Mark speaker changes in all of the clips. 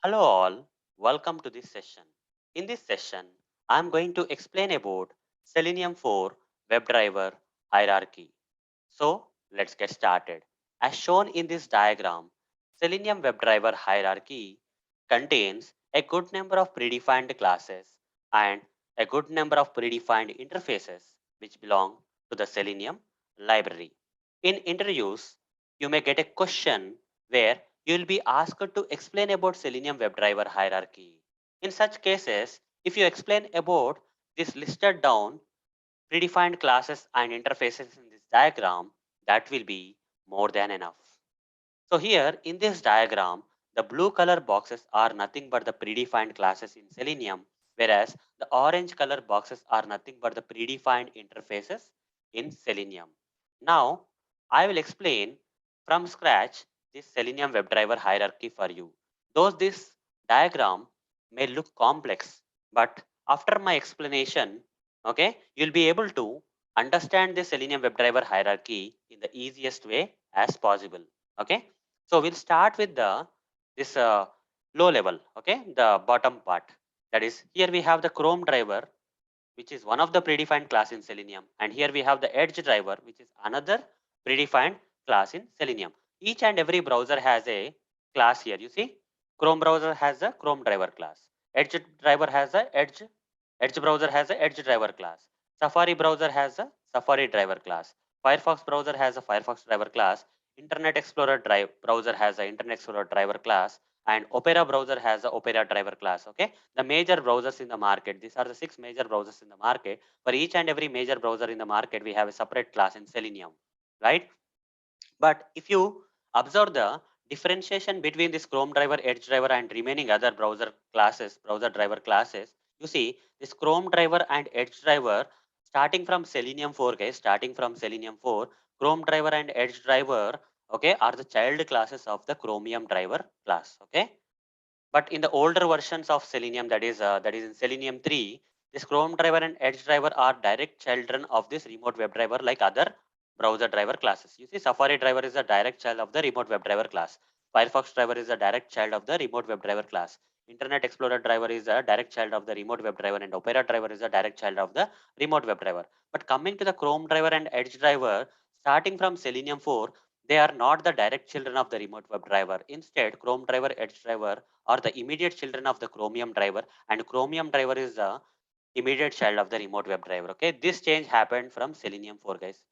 Speaker 1: Hello all, welcome to this session. In this session, I am going to explain about Selenium 4 WebDriver hierarchy. So let's get started. As shown in this diagram, Selenium WebDriver hierarchy contains a good number of predefined classes and a good number of predefined interfaces which belong to the Selenium library. In interviews, you may get a question where you will be asked to explain about Selenium WebDriver hierarchy. In such cases, if you explain about this listed down predefined classes and interfaces in this diagram, that will be more than enough. So here in this diagram, the blue color boxes are nothing but the predefined classes in Selenium, whereas the orange color boxes are nothing but the predefined interfaces in Selenium. Now, I will explain from scratch this Selenium WebDriver hierarchy for you. Though this diagram may look complex, but after my explanation, okay, you'll be able to understand the Selenium WebDriver hierarchy in the easiest way as possible. Okay, so we'll start with the this low level, okay, the bottom part. That is, here we have the Chrome driver, which is one of the predefined class in Selenium, and here we have the EdgeDriver, which is another predefined class in Selenium. Each and every browser has a class here. You see, Chrome browser has a Chrome driver class. EdgeDriver has a Edge browser has a EdgeDriver class. Safari browser has a SafariDriver class. Firefox browser has a Firefox driver class. Internet Explorer browser has a Internet Explorer driver class, and Opera browser has a Opera driver class. Okay, the major browsers in the market. These are the 6 major browsers in the market. For each and every major browser in the market, we have a separate class in Selenium, right? But if you observe the differentiation between this Chrome driver, Edge driver, and remaining other browser classes, browser driver classes, you see this Chrome driver and Edge driver starting from Selenium 4, guys, starting from Selenium 4, Chrome driver and Edge driver, okay, are the child classes of the Chromium driver class, okay. But in the older versions of Selenium, that is in Selenium 3, this Chrome driver and Edge driver are direct children of this remote WebDriver like other browser driver classes. You see, Safari driver is a direct child of the remote WebDriver class. Firefox driver is a direct child of the remote WebDriver class. Internet Explorer driver is a direct child of the remote WebDriver, and Opera driver is a direct child of the remote WebDriver. But coming to the Chrome driver and Edge driver, starting from Selenium 4, they are not the direct children of the remote WebDriver. Instead, Chrome driver, Edge driver are the immediate children of the Chromium driver, and Chromium driver is the immediate child of the remote WebDriver. Okay, this change happened from Selenium 4, guys.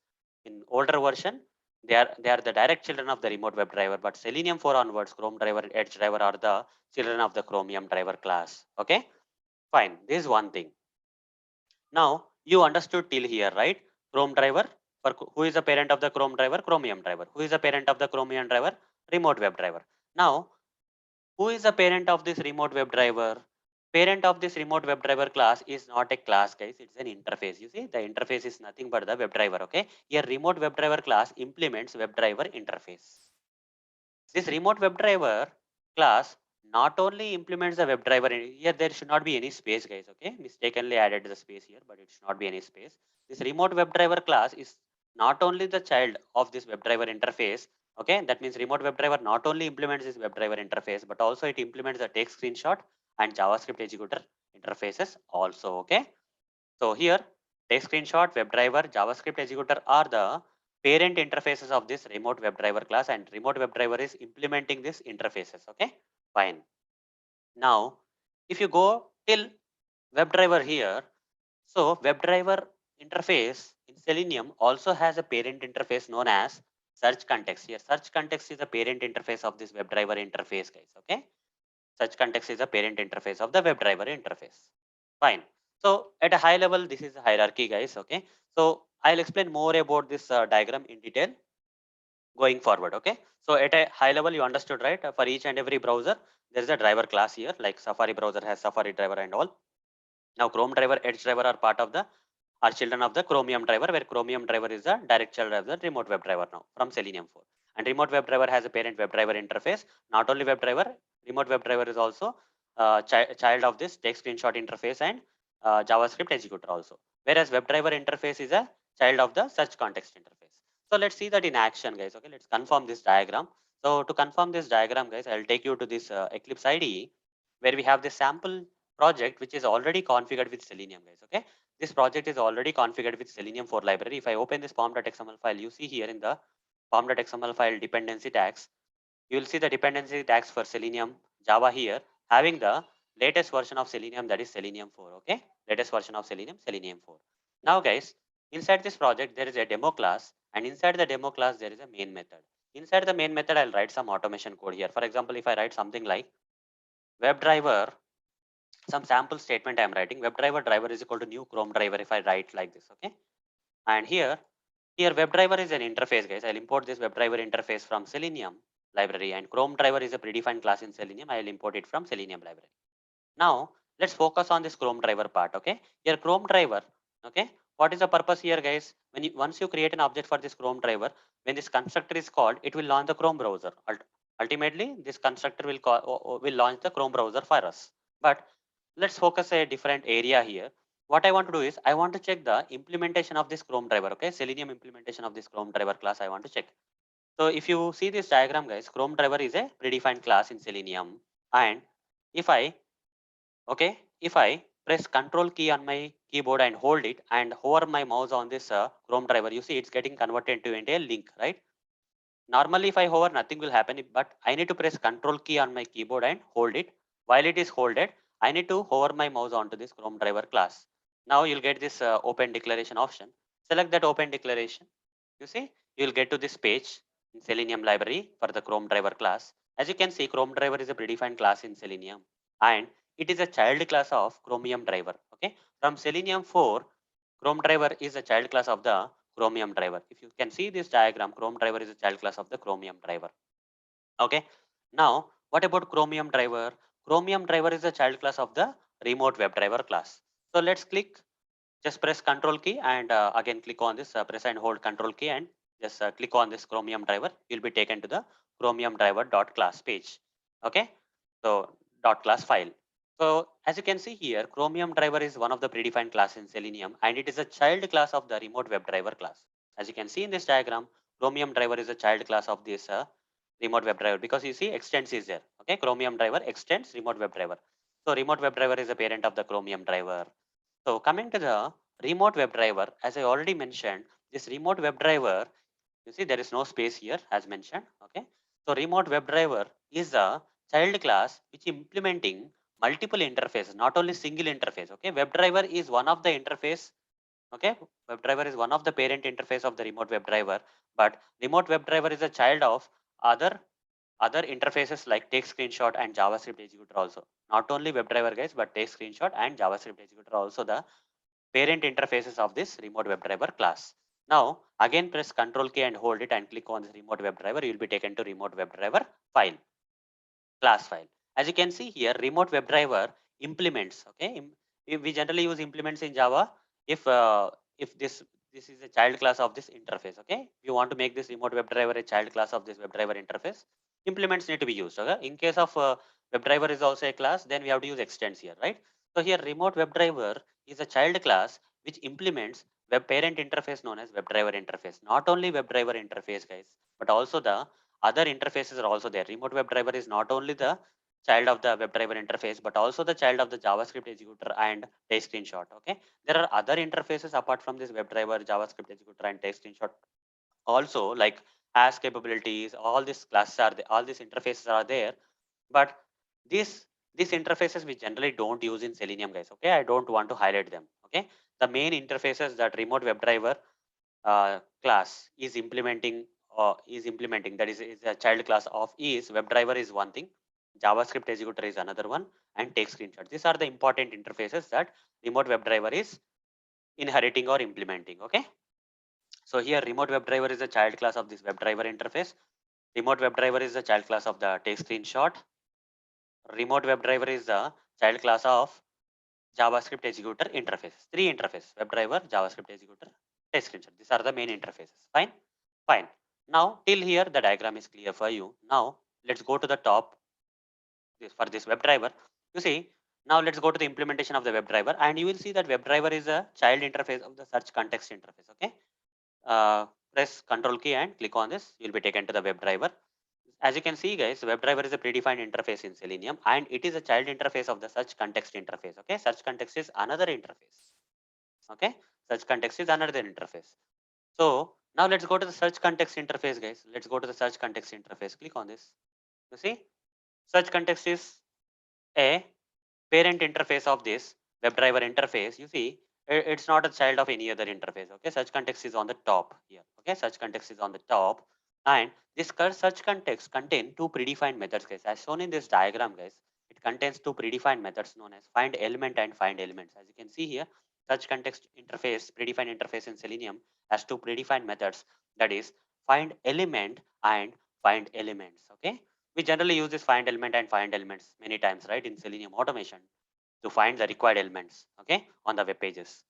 Speaker 1: In older version, they are the direct children of the remote WebDriver, but Selenium 4 onwards, Chrome driver and Edge driver are the children of the Chromium driver class. Okay, fine. This is one thing. Now you understood till here, right? Chrome driver, for who is the parent of the Chrome driver? Chromium driver. Who is the parent of the Chromium driver? Remote WebDriver. Now, who is the parent of this remote WebDriver? Parent of this remote WebDriver class is not a class, guys. It's an interface. You see, the interface is nothing but the WebDriver. Okay, here remote WebDriver class implements WebDriver interface. This remote WebDriver class not only implements the WebDriver. Here there should not be any space, guys. Okay, mistakenly added the space here, but it should not be any space. This remote WebDriver class is not only the child of this WebDriver interface. Okay, that means remote WebDriver not only implements this WebDriver interface, but also it implements the TakesScreenshot and JavaScript executor interfaces also. Okay, so here TakesScreenshot, WebDriver, JavaScript executor are the parent interfaces of this remote WebDriver class, and remote WebDriver is implementing these interfaces. Okay, fine. Now, if you go till WebDriver here, so WebDriver interface in Selenium also has a parent interface known as SearchContext. Here, SearchContext is the parent interface of this WebDriver interface, guys. Okay, SearchContext is the parent interface of the WebDriver interface. Fine. So at a high level, this is a hierarchy, guys. Okay. So I'll explain more about this diagram in detail going forward. Okay. So at a high level, you understood, right? For each and every browser, there is a driver class here, like Safari browser has Safari driver and all. Now Chrome driver, Edge driver are part of the are children of the Chromium driver, where Chromium driver is a direct child of the remote WebDriver now from Selenium 4. And remote WebDriver has a parent WebDriver interface. Not only WebDriver, remote WebDriver is also child of this take screenshot interface and JavaScript executor also. Whereas WebDriver interface is a child of the search context interface. So let's see that in action, guys. Okay, let's confirm this diagram. So to confirm this diagram, guys, I'll take you to this Eclipse IDE. where we have this sample project which is already configured with Selenium, guys. Okay, this project is already configured with Selenium 4 library. If I open this pom.xml file, you see here in the pom.xml file dependency tags, you will see the dependency tags for Selenium Java here, having the latest version of Selenium, that is Selenium 4. Okay, latest version of Selenium 4. Now guys, inside this project there is a demo class, and inside the demo class there is a main method. Inside the main method I'll write some automation code here. For example, if I write something like WebDriver, some sample statement I'm writing, WebDriver driver is equal to new Chrome driver, if I write like this. Okay, and here WebDriver is an interface, guys. I'll import this WebDriver interface from Selenium library, and ChromeDriver is a predefined class in Selenium. I'll import it from Selenium library. Now let's focus on this ChromeDriver part. Okay, here ChromeDriver. Okay, what is the purpose here, guys? Once you create an object for this ChromeDriver, when this constructor is called, it will launch the Chrome browser. Ultimately, this constructor will launch the Chrome browser for us. But let's focus a different area here. What I want to do is I want to check the implementation of this Chrome driver. Okay, Selenium implementation of this Chrome driver class I want to check. So if you see this diagram, guys, Chrome driver is a predefined class in Selenium. And if I, okay, if I press Control key on my keyboard and hold it and hover my mouse on this Chrome driver, you see it's getting converted into a link, right? Normally, if I hover, nothing will happen, but I need to press Control key on my keyboard and hold it. While it is holded, I need to hover my mouse onto this Chrome driver class. Now you'll get this open declaration option. Select that open declaration. You see, you'll get to this page in Selenium library for the Chrome driver class. As you can see, Chrome driver is a predefined class in Selenium, and it is a child class of Chromium driver. Okay, from Selenium 4, Chrome driver is a child class of the Chromium driver. If you can see this diagram, Chrome driver is a child class of the Chromium driver. Okay. Now, what about Chromium driver? Chromium driver is a child class of the remote WebDriver class. So let's click, just press Control key and again click on this, press and hold Control key and just click on this Chromium driver. You'll be taken to the Chromium driver dot class page. Okay. So dot class file. So as you can see here, Chromium driver is one of the predefined class in Selenium, and it is a child class of the remote WebDriver class. As you can see in this diagram, Chromium driver is a child class of this remote WebDriver, because you see extends is there. Okay, Chromium driver extends remote WebDriver. So remote WebDriver is a parent of the Chromium driver. So coming to the remote WebDriver, as I already mentioned, this remote WebDriver, you see there is no space here as mentioned. Okay, so remote WebDriver is a child class which implementing multiple interfaces, not only single interface. Okay, WebDriver is one of the interface. Okay, WebDriver is one of the parent interface of the remote WebDriver, but remote WebDriver is a child of other other interfaces like TakesScreenshot and JavaScriptExecutor also. Not only WebDriver, guys, but TakesScreenshot and JavaScriptExecutor also the parent interfaces of this remote WebDriver class. Now again press Control key and hold it and click on this remote WebDriver. You will be taken to remote WebDriver file, class file. As you can see here, remote WebDriver implements. Okay, we generally use implements in Java if this is a child class of this interface. Okay, if you want to make this remote WebDriver a child class of this WebDriver interface, implements need to be used. Okay, in case of WebDriver is also a class, then we have to use extends here, right? So here remote WebDriver is a child class which implements web parent interface known as WebDriver interface. Not only WebDriver interface, guys, but also the other interfaces are also there. Remote WebDriver is not only the child of the WebDriver interface, but also the child of the JavaScript executor and TakesScreenshot. Okay, there are other interfaces apart from this WebDriver, JavaScript executor, and TakesScreenshot. Also, like has capabilities. All these classes are there. All these interfaces are there, but these these interfaces we generally don't use in Selenium, guys. Okay, I don't want to highlight them. Okay, the main interfaces that remote WebDriver class is implementing, that is a child class of is WebDriver is one thing, JavaScript executor is another one, and TakesScreenshot. These are the important interfaces that remote WebDriver is inheriting or implementing. Okay, so here remote WebDriver is a child class of this WebDriver interface. Remote WebDriver is the child class of the TakesScreenshot. Remote WebDriver is the child class of JavaScript executor interface. Three interfaces: WebDriver, JavaScript executor, TakesScreenshot. These are the main interfaces. Fine. Fine. Now till here the diagram is clear for you. Now let's go to the top for this WebDriver. You see, now let's go to the implementation of the WebDriver, and you will see that WebDriver is a child interface of the search context interface. Okay. Press Control key and click on this. You'll be taken to the WebDriver. As you can see, guys, WebDriver is a predefined interface in Selenium, and it is a child interface of the search context interface. Okay, search context is another interface. Okay, search context is another interface. So now let's go to the search context interface, guys. Let's go to the search context interface. Click on this. You see, search context is a parent interface of this WebDriver interface. You see, it's not a child of any other interface. Okay, search context is on the top here. Okay, search context is on the top, and this search context contain two predefined methods, guys. As shown in this diagram, guys, it contains two predefined methods known as findElement and findElements. As you can see here, search context interface, predefined interface in Selenium has two predefined methods, that is findElement and findElements. Okay, we generally use this findElement and findElements many times, right, in Selenium automation to find the required elements, okay, on the web pages.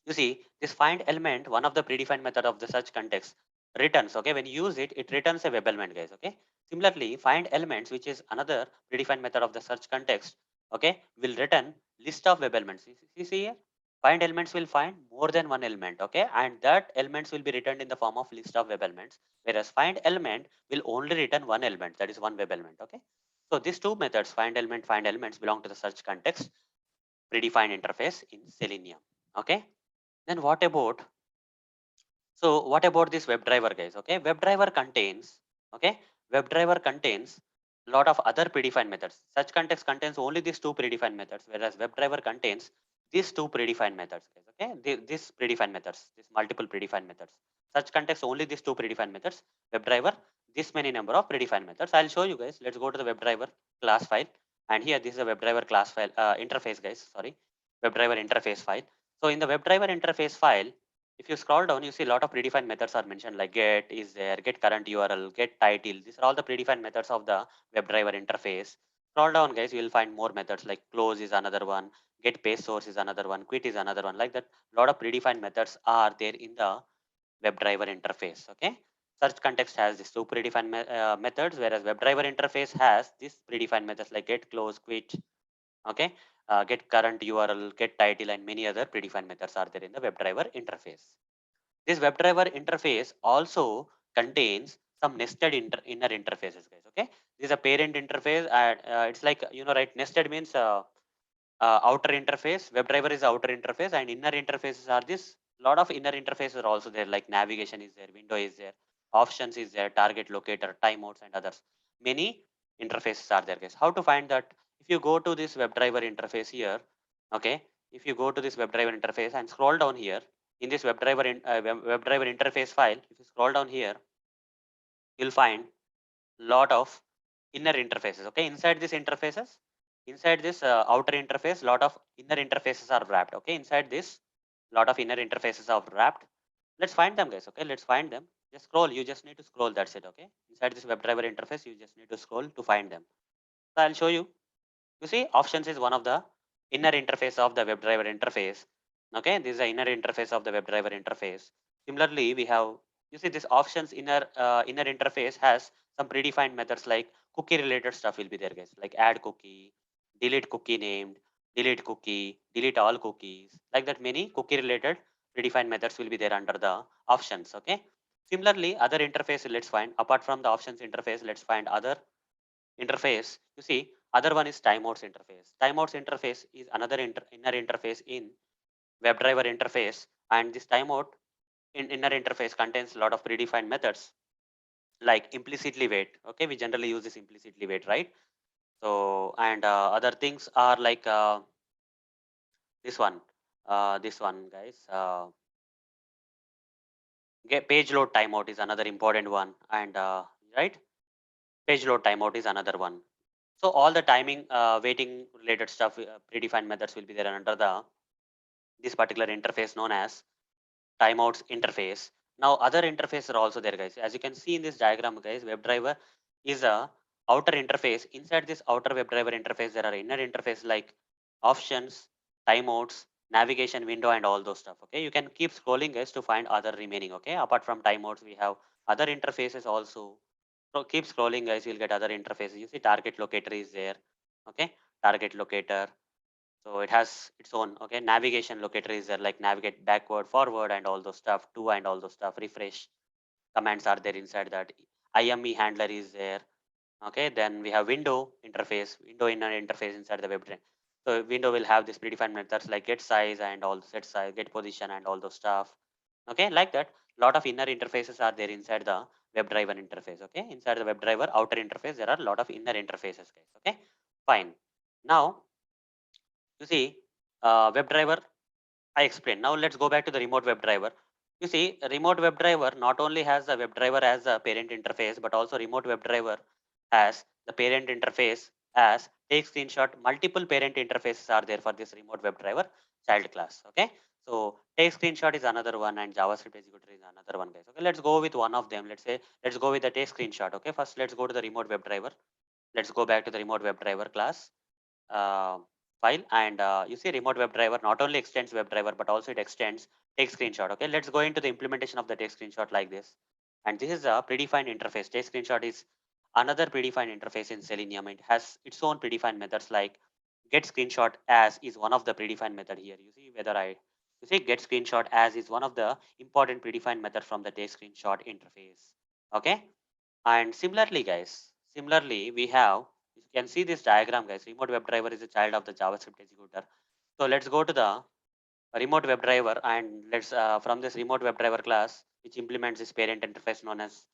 Speaker 1: You see, this find element, one of the predefined method of the search context, returns, okay, when you use it, it returns a web element, guys, okay. Similarly, find elements, which is another predefined method of the search context, okay, will return list of web elements. You see here, find elements will find more than one element, okay, and that elements will be returned in the form of list of web elements, whereas find element will only return one element, that is one web element, okay. So these two methods, find element, find elements, belong to the search context predefined interface in Selenium, okay. Then what about this WebDriver, guys? Okay, WebDriver contains, okay, WebDriver contains a lot of other predefined methods. Such context contains only these two predefined methods, whereas WebDriver contains these two predefined methods, guys. Okay, these predefined methods, these multiple predefined methods. Such context only these two predefined methods. WebDriver, this many number of predefined methods. I'll show you, guys. Let's go to the WebDriver class file, and here this is a WebDriver class file interface, guys. Sorry, WebDriver interface file. So in the WebDriver interface file, if you scroll down, you see a lot of predefined methods are mentioned, like get is there, get current URL, get title. These are all the predefined methods of the WebDriver interface. Scroll down, guys, you will find more methods, like close is another one, get page source is another one, quit is another one. Like that, a lot of predefined methods are there in the WebDriver interface. Okay. Search context has these two predefined methods, whereas WebDriver interface has these predefined methods like get, close, quit, okay, get current URL, get title, and many other predefined methods are there in the WebDriver interface. This WebDriver interface also contains some nested inner interfaces, guys. Okay, this is a parent interface, and it's like, right? Nested means outer interface. WebDriver is outer interface, and inner interfaces are this. Lot of inner interfaces are also there, like navigation is there, window is there, options is there, target locator, timeouts, and others. Many interfaces are there, guys. How to find that? If you go to this WebDriver interface here, okay, if you go to this WebDriver interface and scroll down here in this WebDriver interface file, if you scroll down here, you'll find lot of inner interfaces. Okay, inside these interfaces, inside this outer interface, lot of inner interfaces are wrapped. Okay, inside this, lot of inner interfaces are wrapped. Let's find them, guys. Okay, let's find them. Just scroll. You just need to scroll. That's it. Okay, inside this WebDriver interface, you just need to scroll to find them. So I'll show you. You see, options is one of the inner interface of the WebDriver interface. Okay, this is the inner interface of the WebDriver interface. Similarly, we have, you see, this options inner interface has some predefined methods, like cookie related stuff will be there, guys, like add cookie, delete cookie named, delete cookie, delete all cookies. Like that, many cookie related predefined methods will be there under the options. Okay. Similarly, other interface, let's find apart from the options interface, let's find other interface. You see, other one is timeouts interface. Timeouts interface is another inner interface in WebDriver interface, and this timeout in inner interface contains a lot of predefined methods, like implicitly wait. Okay, we generally use this implicitly wait, right? So, and other things are like this one, guys. Get page load timeout is another important one, and right, page load timeout is another one. So all the timing, waiting related stuff, predefined methods will be there under the this particular interface known as timeouts interface. Now other interfaces are also there, guys. As you can see in this diagram, guys, WebDriver is a outer interface. Inside this outer WebDriver interface, there are inner interface like options, timeouts, navigation window, and all those stuff. Okay, you can keep scrolling, guys, to find other remaining. Okay, apart from timeouts, we have other interfaces also. So keep scrolling, guys, you'll get other interfaces. You see target locator is there. Okay, target locator, so it has its own, okay, navigation locator is there, like navigate backward, forward, and all those stuff, to and all those stuff, refresh commands are there inside that. IME handler is there. Okay, then we have window interface, window inner interface inside the WebDriver. So window will have this predefined methods like get size and all set size, get position and all those stuff. Okay, like that. Lot of inner interfaces are there inside the WebDriver interface. Okay, inside the WebDriver outer interface, there are a lot of inner interfaces, guys. Okay, fine. Now you see, WebDriver I explained. Now let's go back to the remote WebDriver. You see, a remote WebDriver not only has the WebDriver as a parent interface, but also remote WebDriver has the parent interface as take screenshot. Multiple parent interfaces are there for this remote WebDriver child class. Okay, so take screenshot is another one, and JavaScript executor is another one, guys. Okay, let's go with one of them. Let's go with the take screenshot. Okay, first let's go to the remote WebDriver. Let's go back to the remote WebDriver class uh, file, and you see remote WebDriver not only extends WebDriver but also it extends take screenshot. Okay, let's go into the implementation of the take screenshot like this. And this is a predefined interface. Take screenshot is another predefined interface in Selenium. It has its own predefined methods like getScreenshotAs is one of the predefined method here. You see whether I you see getScreenshotAs is one of the important predefined method from the take screenshot interface. Okay, and similarly, guys, similarly, we have, you can see this diagram, guys. Remote WebDriver is a child of the JavaScript executor. So let's go to the remote WebDriver, and let's from this remote WebDriver class, which implements this parent interface known as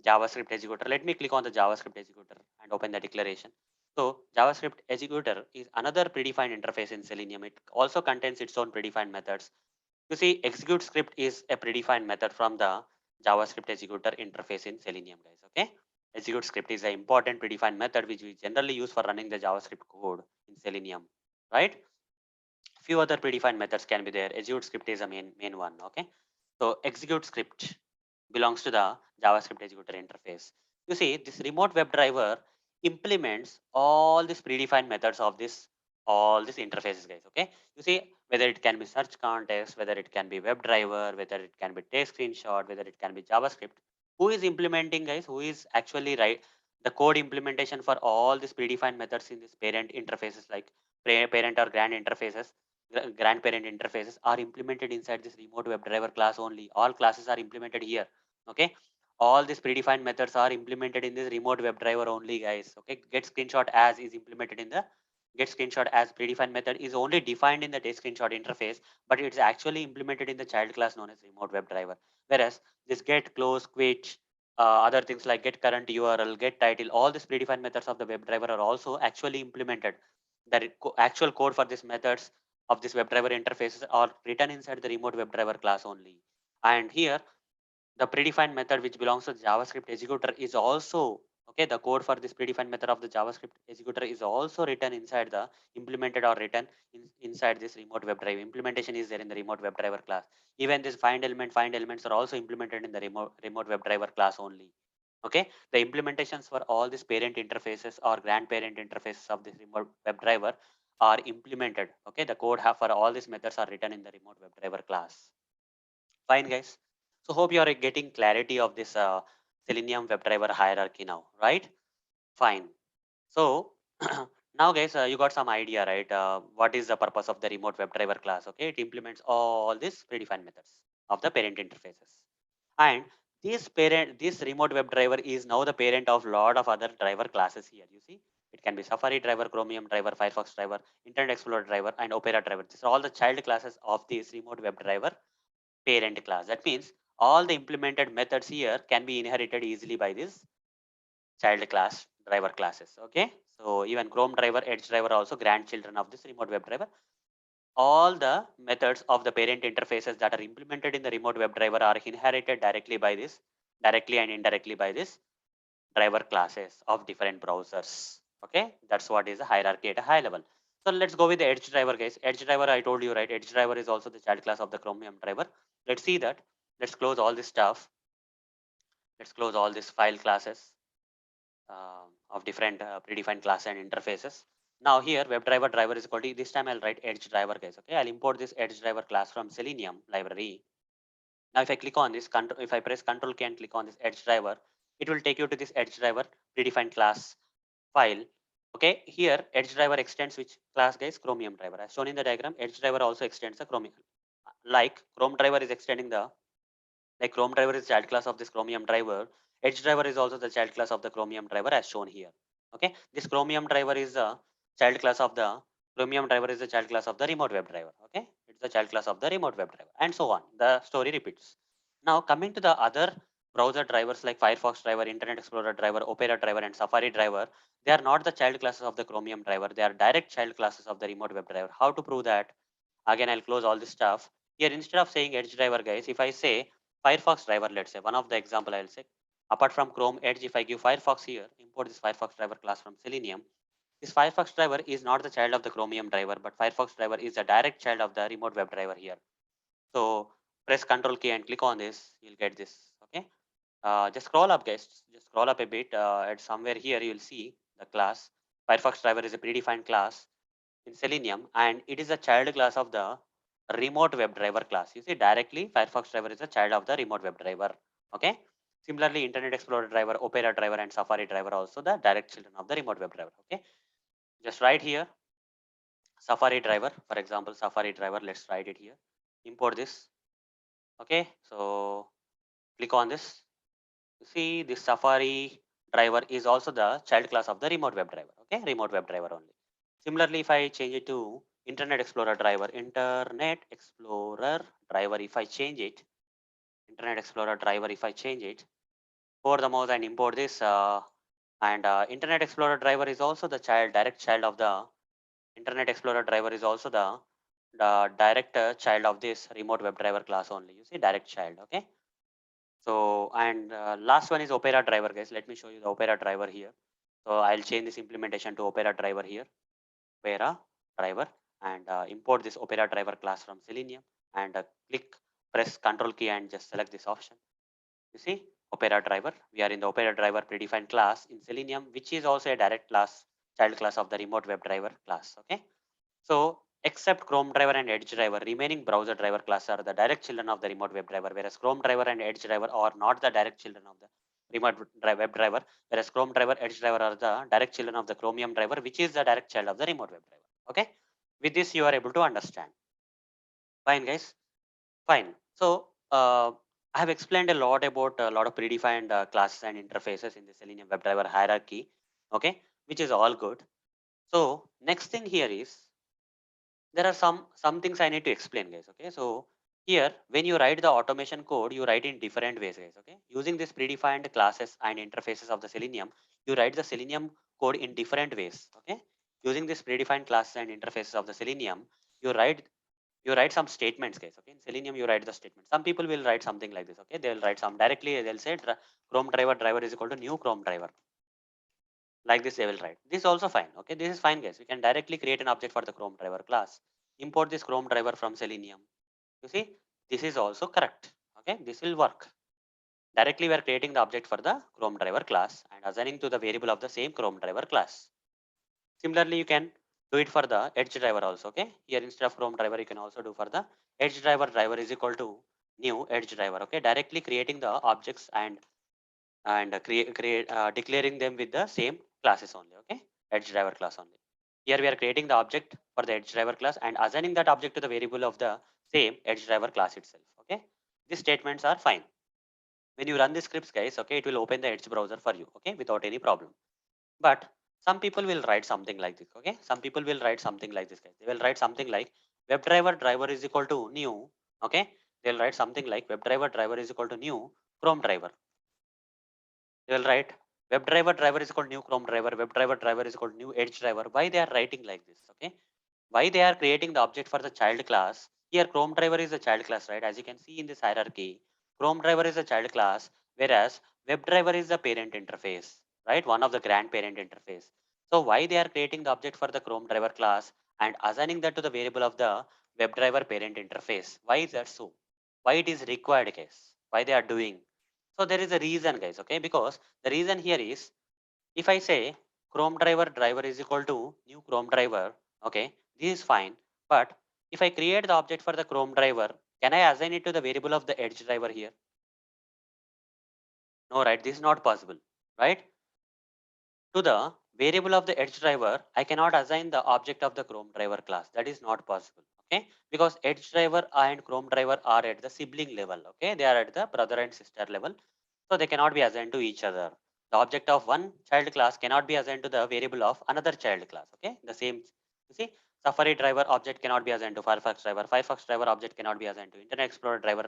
Speaker 1: JavaScript executor. Let me click on the JavaScript executor and open the declaration. So JavaScript executor is another predefined interface in Selenium. It also contains its own predefined methods. You see, executeScript is a predefined method from the JavaScript executor interface in Selenium, guys. Okay, executeScript is an important predefined method which we generally use for running the JavaScript code in Selenium, right? Few other predefined methods can be there. ExecuteScript is a main one. Okay, so ExecuteScript belongs to the JavaScript executor interface. You see, this remote WebDriver implements all these predefined methods of this all these interfaces, guys. Okay, you see whether it can be search context, whether it can be WebDriver, whether it can be take screenshot, whether it can be JavaScript. Who is implementing, guys? Who is actually right the code implementation for all these predefined methods in this parent interfaces like parent or grand interfaces? Grandparent interfaces are implemented inside this remote WebDriver class only. All classes are implemented here. Okay, all these predefined methods are implemented in this remote WebDriver only, guys. Okay, get screenshot as is implemented in the get screenshot as predefined method is only defined in the take screenshot interface, but it's actually implemented in the child class known as remote WebDriver. Whereas this get close quit other things like get current URL, get title, all these predefined methods of the WebDriver are also actually implemented. The actual code for these methods of this WebDriver interfaces are written inside the remote WebDriver class only. And here the predefined method which belongs to the JavaScript executor is also okay. The code for this predefined method of the JavaScript executor is also written inside the implemented or written inside this remote WebDriver. Implementation is there in the remote WebDriver class. Even this find elements are also implemented in the remote WebDriver class only. Okay, the implementations for all these parent interfaces or grandparent interfaces of this remote WebDriver are implemented. Okay, the code have for all these methods are written in the remote WebDriver class. Fine, guys. So hope you are getting clarity of this Selenium WebDriver hierarchy now, right? Fine. So now, guys, you got some idea, right? What is the purpose of the remote WebDriver class? Okay, it implements all these predefined methods of the parent interfaces, and this remote WebDriver is now the parent of lot of other driver classes here. You see, it can be SafariDriver, ChromiumDriver, FirefoxDriver, InternetExplorerDriver, and OperaDriver. These are all the child classes of this remote WebDriver parent class. That means all the implemented methods here can be inherited easily by this child class driver classes. Okay, so even ChromeDriver, EdgeDriver are also grandchildren of this remote WebDriver. All the methods of the parent interfaces that are implemented in the remote WebDriver are inherited directly and indirectly by this driver classes of different browsers. Okay, that's what is the hierarchy at a high level. So let's go with the EdgeDriver, guys. EdgeDriver, I told you, right? EdgeDriver is also the child class of the ChromiumDriver. Let's see that. Let's close all this stuff. Let's close all these file classes of different predefined class and interfaces. Now here WebDriver driver is equal to, this time I'll write EdgeDriver, guys. Okay, I'll import this EdgeDriver class from Selenium library. Now if I click on this, if I press Control K and click on this EdgeDriver, it will take you to this EdgeDriver predefined class file. Okay, here EdgeDriver extends which class, guys? ChromiumDriver. As shown in the diagram, EdgeDriver also extends the Chromium. Like ChromeDriver is extending the, like ChromeDriver is child class of this ChromiumDriver. EdgeDriver is also the child class of the ChromiumDriver as shown here. Okay, this ChromiumDriver is the child class of the ChromiumDriver is the child class of the RemoteWebDriver. Okay, it's the child class of the RemoteWebDriver, and so on. The story repeats. Now coming to the other browser drivers like FirefoxDriver, InternetExplorerDriver, OperaDriver, and SafariDriver, they are not the child classes of the ChromiumDriver. They are direct child classes of the RemoteWebDriver. How to prove that? Again, I'll close all this stuff. Here, instead of saying EdgeDriver, guys, if I say FirefoxDriver, let's say, one of the example I'll say, apart from Chrome, Edge, if I give Firefox here, import this FirefoxDriver class from Selenium, this FirefoxDriver is not the child of the ChromiumDriver, but FirefoxDriver is a direct child of the RemoteWebDriver here. So press Control key and click on this, you'll get this, okay? Just scroll up, guys, just scroll up a bit. At somewhere here, you'll see the class. FirefoxDriver is a predefined class in Selenium, and it is a child class of the RemoteWebDriver class. You see directly FirefoxDriver is a child of the RemoteWebDriver. Okay. Similarly, Internet Explorer Driver, Opera Driver, and Safari Driver also the direct children of the RemoteWebDriver. Okay. Just write here Safari Driver, for example, Safari Driver. Let's write it here. Import this. Okay. So click on this. You see this Safari Driver is also the child class of the RemoteWebDriver. Okay. RemoteWebDriver only. Similarly, if I change it to Internet Explorer Driver, Internet Explorer Driver, if I change it, Internet Explorer Driver, if I change it, for the mouse and import this, and Internet Explorer Driver is also the direct child of the Internet Explorer Driver is also the direct child of this RemoteWebDriver class only. You see, direct child. Okay. So, and last one is Opera Driver, guys. Let me show you the Opera Driver here. So I'll change this implementation to Opera Driver here. Opera Driver, and import this Opera Driver class from Selenium, and press Control key and just select this option. You see Opera Driver. We are in the Opera Driver predefined class in Selenium, which is also a direct class, child class of the RemoteWebDriver class. Okay. So except ChromeDriver and EdgeDriver, remaining browser driver classes are the direct children of the RemoteWebDriver, whereas ChromeDriver and EdgeDriver are not the direct children of the RemoteWebDriver, whereas ChromeDriver, EdgeDriver are the direct children of the ChromiumDriver, which is the direct child of the RemoteWebDriver. Okay. With this, you are able to understand. Fine, guys. Fine. So I have explained a lot about a lot of predefined classes and interfaces in the Selenium WebDriver hierarchy. Okay, which is all good. So next thing here is there are some things I need to explain, guys. Okay, so here when you write the automation code, you write in different ways, guys. Okay, using this predefined classes and interfaces of the Selenium, you write the Selenium code in different ways. Okay, using this predefined classes and interfaces of the Selenium, you write some statements, guys. Okay, in Selenium you write the statement. Some people will write something like this. Okay, they will write some directly. They'll say Chrome driver is equal to new Chrome driver. Like this they will write. This is also fine. Okay, this is fine, guys. We can directly create an object for the Chrome driver class. Import this Chrome driver from Selenium. You see, this is also correct. Okay, this will work. Directly we are creating the object for the Chrome driver class and assigning to the variable of the same Chrome driver class. Similarly, you can do it for the EdgeDriver also. Okay, here instead of Chrome driver, you can also do for the EdgeDriver is equal to new EdgeDriver. Okay, directly creating the objects and declaring them with the same classes only. Okay, EdgeDriver class only. Here we are creating the object for the EdgeDriver class and assigning that object to the variable of the same EdgeDriver class itself. Okay, these statements are fine. When you run the scripts, guys, okay, it will open the Edge browser for you. Okay, without any problem. But some people will write something like this. Okay, some people will write something like this, guys. They will write something like WebDriver driver is equal to new. Okay, they'll write something like WebDriver driver is equal to new Chrome driver. They will write WebDriver driver is equal to new Chrome driver. WebDriver driver is equal to new Edge driver. Why they are writing like this? Okay, why they are creating the object for the child class? Here Chrome driver is a child class, right? As you can see in this hierarchy, Chrome driver is a child class, whereas WebDriver is the parent interface, right? One of the grandparent interface. So why they are creating the object for the Chrome driver class and assigning that to the variable of the WebDriver parent interface? Why is that so? Why it is required, guys? Why they are doing? So there is a reason, guys. Okay, because the reason here is if I say Chrome driver is equal to new Chrome driver, okay, this is fine. But if I create the object for the Chrome driver, can I assign it to the variable of the Edge driver here? No, right? This is not possible, right? To the variable of the Edge driver, I cannot assign the object of the Chrome driver class. That is not possible. Okay, because Edge driver and Chrome driver are at the sibling level. Okay, they are at the brother and sister level. So they cannot be assigned to each other. The object of one child class cannot be assigned to the variable of another child class. Okay, the same. You see, SafariDriver object cannot be assigned to FirefoxDriver. FirefoxDriver object cannot be assigned to InternetExplorerDriver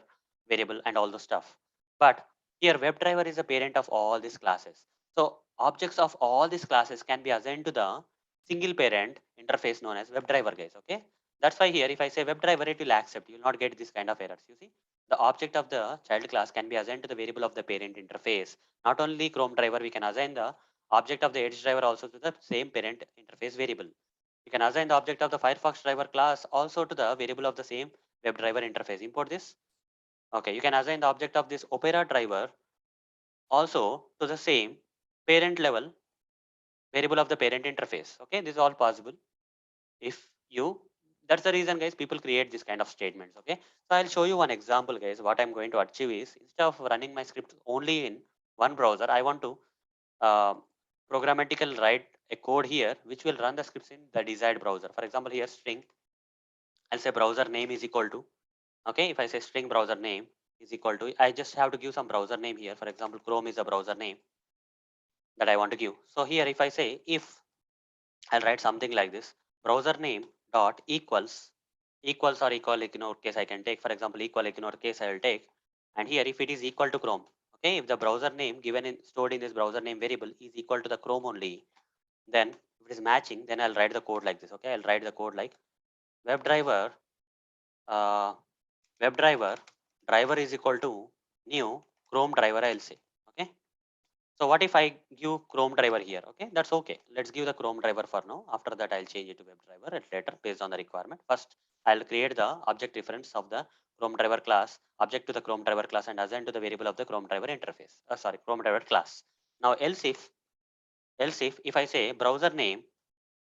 Speaker 1: variable and all the stuff. But here, WebDriver is a parent of all these classes. So objects of all these classes can be assigned to the single parent interface known as WebDriver, guys. Okay, that's why here, if I say WebDriver, it will accept. You will not get this kind of errors. You see, the object of the child class can be assigned to the variable of the parent interface. Not only ChromeDriver, we can assign the object of the EdgeDriver also to the same parent interface variable. We can assign the object of the FirefoxDriver class also to the variable of the same WebDriver interface. Import this. Okay, you can assign the object of this OperaDriver also to the same parent level variable of the parent interface. Okay, this is all possible. If you, that's the reason, guys, people create this kind of statements. Okay, so I'll show you one example, guys. What I'm going to achieve is, instead of running my script only in one browser, I want to uh, programmatical write a code here which will run the scripts in the desired browser. For example, here string, I'll say browser name is equal to, okay, if I say string browser name is equal to, I just have to give some browser name here. For example, Chrome is a browser name that I want to give. So here, if I say if, I'll write something like this, browser name dot equals or equal ignore case I can take. For example, equal ignore case I will take. And here, if it is equal to Chrome, okay, if the browser name given in stored in this browser name variable is equal to the Chrome only, then if it is matching, then I'll write the code like this. Okay, I'll write the code like WebDriver, uh, WebDriver driver is equal to new Chrome driver. I'll say, okay. So what if I give Chrome driver here? Okay, that's okay. Let's give the Chrome driver for now. After that, I'll change it to WebDriver later based on the requirement. First, I'll create the object reference of the Chrome driver class, object to the Chrome driver class, and assign to the variable of the Chrome driver interface. Sorry, Chrome driver class. Now, else if I say browser name,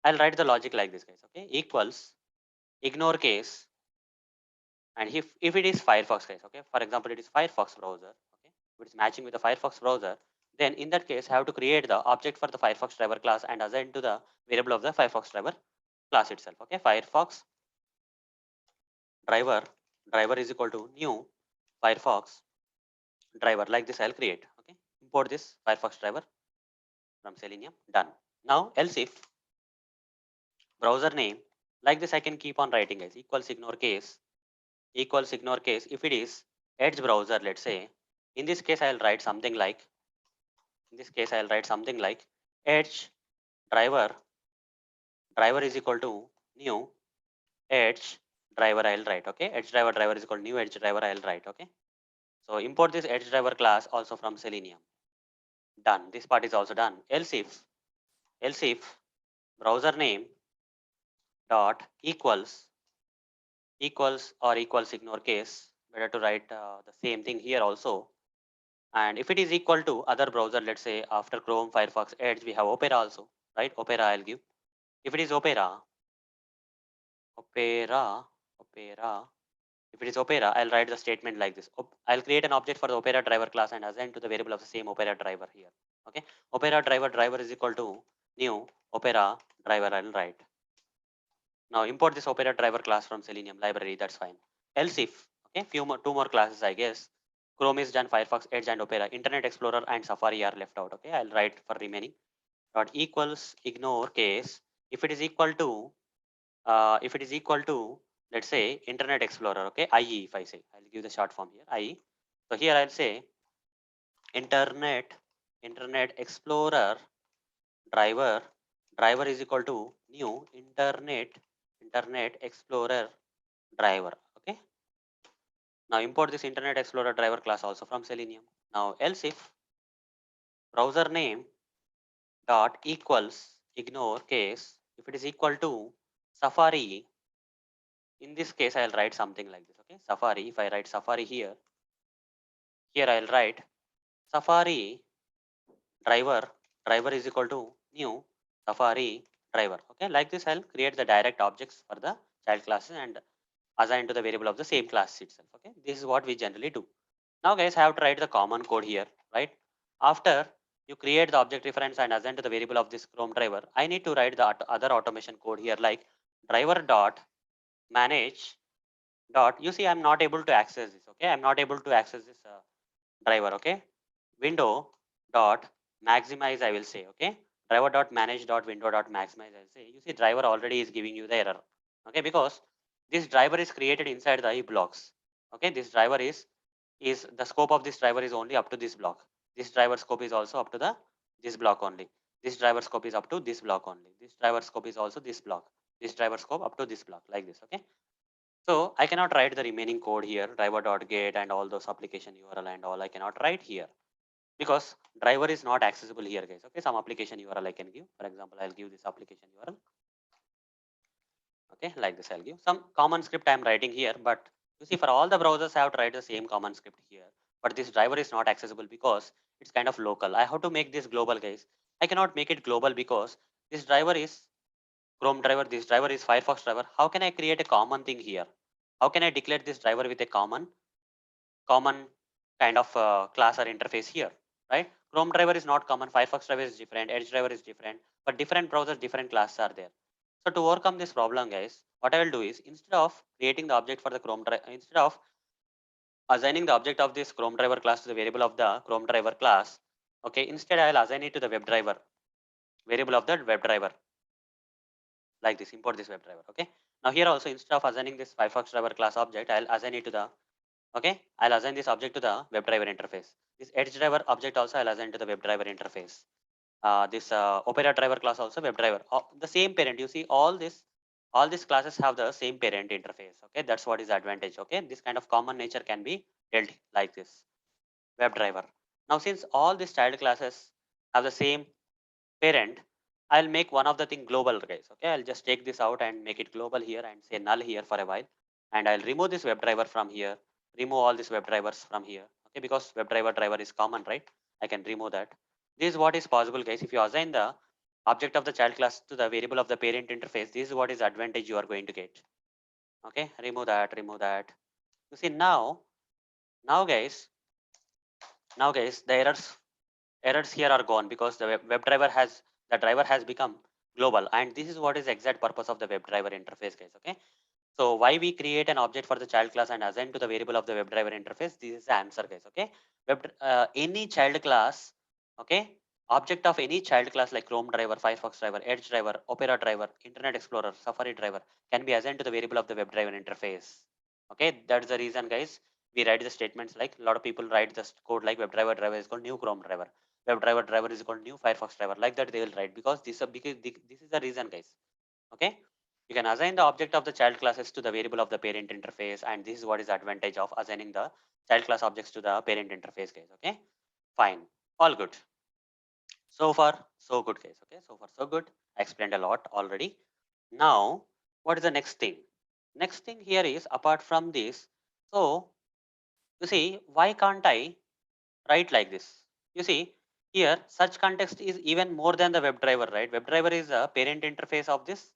Speaker 1: I'll write the logic like this, guys. Okay, equals ignore case, and if it is Firefox case, okay, for example, it is Firefox browser, okay, if it's matching with the Firefox browser, then in that case I have to create the object for the Firefox driver class and assign to the variable of the Firefox driver class itself. Okay, Firefox driver is equal to new Firefox driver, like this I'll create. Okay, import this Firefox driver from Selenium. Done. Now else if browser name, like this I can keep on writing as equals ignore case if it is Edge browser, let's say. In this case, I'll write something like, Edge driver is equal to new Edge driver. I'll write, okay. Edge driver is equal to new Edge driver. I'll write, okay. So import this Edge driver class also from Selenium. Done. This part is also done. Else if browser name dot equals ignore case. Better to write the same thing here also. And if it is equal to other browser, let's say after Chrome, Firefox, Edge, we have Opera also, right? Opera I'll give. If it is Opera, if it is Opera, I'll write the statement like this. I'll create an object for the Opera driver class and assign to the variable of the same Opera driver here. Okay. Opera driver is equal to new Opera driver. I'll write. Now import this Opera driver class from Selenium library. That's fine. Else if, okay, two more classes, I guess. Chrome is done, Firefox, Edge, and Opera. Internet Explorer and Safari are left out. Okay, I'll write for remaining. Dot equals ignore case. If it is equal to, let's say Internet Explorer. Okay, IE. If I say, I'll give the short form here. IE. So here I'll say Internet Explorer driver is equal to new Internet Explorer driver. Okay. Now import this Internet Explorer driver class also from Selenium. Now else if browser name dot equals ignore case, if it is equal to Safari, in this case I'll write something like this. Okay, Safari. If I write Safari here I'll write Safari driver is equal to new Safari driver. Okay, like this I'll create the direct objects for the child classes and assign to the variable of the same class itself. Okay, this is what we generally do. Now guys, I have to write the common code here, right? After you create the object reference and assign to the variable of this Chrome driver, I need to write the other automation code here, like driver dot manage dot. You see, I'm not able to access this. Okay, I'm not able to access this driver. Okay, window dot maximize, I will say, okay, driver dot manage dot window dot maximize, I'll say. You see driver already is giving you the error, okay, because this driver is created inside the blocks. Okay, this driver is the scope of this driver is only up to this block. This driver scope is also up to the this block only. This driver scope is up to this block only. This driver scope is also this block. This driver scope up to this block, like this. Okay, so I cannot write the remaining code here, driver.get and all those application URL and all I cannot write here because driver is not accessible here, guys. Okay, some application URL I can give. For example, I'll give this application URL. Okay, like this I'll give some common script I'm writing here, but you see for all the browsers I have to write the same common script here. But this driver is not accessible because it's kind of local. I have to make this global, guys. I cannot make it global because this driver is Chrome driver, this driver is Firefox driver. How can I create a common thing here? How can I declare this driver with a common kind of class or interface here, right? Chrome driver is not common, Firefox driver is different, Edge driver is different, but different browsers, different classes are there. So to overcome this problem, guys, what I will do is instead of creating the object for the Chrome driver, instead of assigning the object of this Chrome driver class to the variable of the Chrome driver class, okay, instead I will assign it to the WebDriver variable of the WebDriver, like this. Import this WebDriver. Okay. Now here also instead of assigning this Firefox driver class object, I'll assign it to the okay. I'll assign this object to the WebDriver interface. This EdgeDriver object also I'll assign to the WebDriver interface. This OperaDriver class also WebDriver. The same parent. You see all these classes have the same parent interface. Okay, that's what is advantage. Okay, this kind of common nature can be dealt like this. WebDriver. Now since all these child classes have the same parent, I'll make one of the thing global, guys. Okay, I'll just take this out and make it global here and say null here for a while. And I'll remove this WebDriver from here, remove all these WebDrivers from here. Okay, because WebDriver driver is common, right? I can remove that. This is what is possible, guys. If you assign the object of the child class to the variable of the parent interface, this is what is advantage you are going to get. Okay, remove that, remove that. You see now guys, the errors here are gone because the driver has become global, and this is what is exact purpose of the WebDriver interface, guys. Okay, so why we create an object for the child class and assign to the variable of the WebDriver interface, this is the answer, guys. Okay, any child class, okay, object of any child class like Chrome driver, Firefox driver, Edge driver, Opera driver, Internet Explorer, Safari driver can be assigned to the variable of the WebDriver interface. Okay, that's the reason, guys, we write the statements like a lot of people write this code like WebDriver driver is called new Chrome driver, WebDriver driver is called new Firefox driver, like that they will write because this is the reason, guys. Okay, you can assign the object of the child classes to the variable of the parent interface, and this is what is advantage of assigning the child class objects to the parent interface, guys. Okay, fine, all good. So far, so good, guys. Okay, so far, so good. I explained a lot already. Now, what is the next thing? Next thing here is apart from this, so you see, why can't I write like this? You see, here search context is even more than the WebDriver, right? WebDriver is a parent interface of this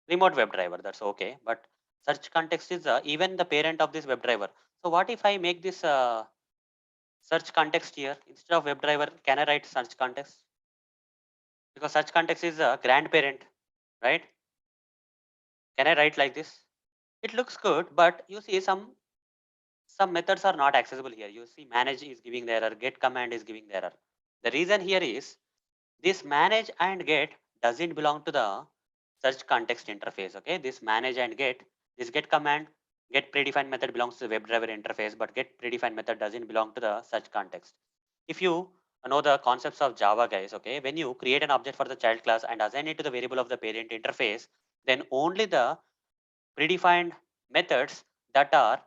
Speaker 1: remote WebDriver. That's okay, but search context is even the parent of this WebDriver. So what if I make this search context here instead of WebDriver? Can I write search context? Because search context is a grandparent, right? Can I write like this? It looks good, but you see some methods are not accessible here. You see manage is giving the error, get command is giving the error. The reason here is this manage and get doesn't belong to the search context interface. Okay, this manage and get, this get command, get predefined method belongs to the WebDriver interface, but get predefined method doesn't belong to the search context. If you know the concepts of Java, guys, okay, when you create an object for the child class and assign it to the variable of the parent interface, then only the predefined methods that are